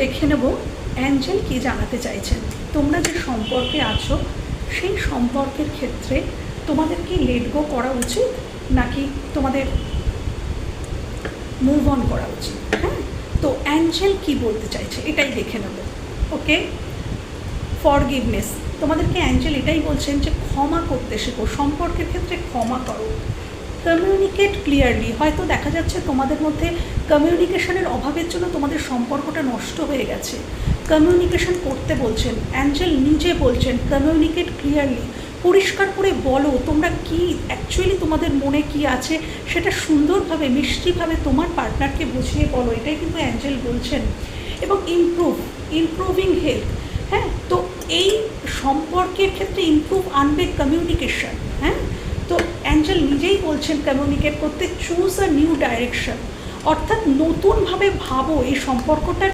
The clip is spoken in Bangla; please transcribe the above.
দেখে নেব অ্যাঞ্জেল কি জানাতে চাইছেন। তোমরা যে সম্পর্কে আছো সেই সম্পর্কের ক্ষেত্রে তোমাদের কি লেট গো করা উচিত নাকি তোমাদের মুভ অন করা উচিত? হ্যাঁ, তো অ্যাঞ্জেল কি বলতে চাইছে এটাই দেখে নেব। ওকে, ফরগিভনেস, তোমাদেরকে অ্যাঞ্জেল এটাই বলছেন যে ক্ষমা করতে শেখো, সম্পর্কের ক্ষেত্রে ক্ষমা করো, কমিউনিকেট ক্লিয়ারলি। হয়তো দেখা যাচ্ছে তোমাদের মধ্যে কমিউনিকেশনের অভাবের জন্য তোমাদের সম্পর্কটা নষ্ট হয়ে গেছে, কমিউনিকেশন করতে বলছেন অ্যাঞ্জেল, নিজে বলছেন কমিউনিকেট ক্লিয়ারলি, পরিষ্কার করে বলো তোমরা কি অ্যাকচুয়ালি তোমাদের মনে কি আছে সেটা সুন্দরভাবে মিষ্টিভাবে তোমার পার্টনারকে বুঝিয়ে বলো, এটাই কিন্তু অ্যাঞ্জেল বলছেন। এবং ইমপ্রুভিং হেলথ, হ্যাঁ, তো এই সম্পর্কের ক্ষেত্রে ইমপ্রুভ আনবে কমিউনিকেশন। হ্যাঁ, তো অ্যাঞ্জেল নিজেই বলছেন কমিউনিকেট করতে, চুজ আ নিউ ডাইরেকশন, অর্থাৎ নতুনভাবে ভাবো এই সম্পর্কটা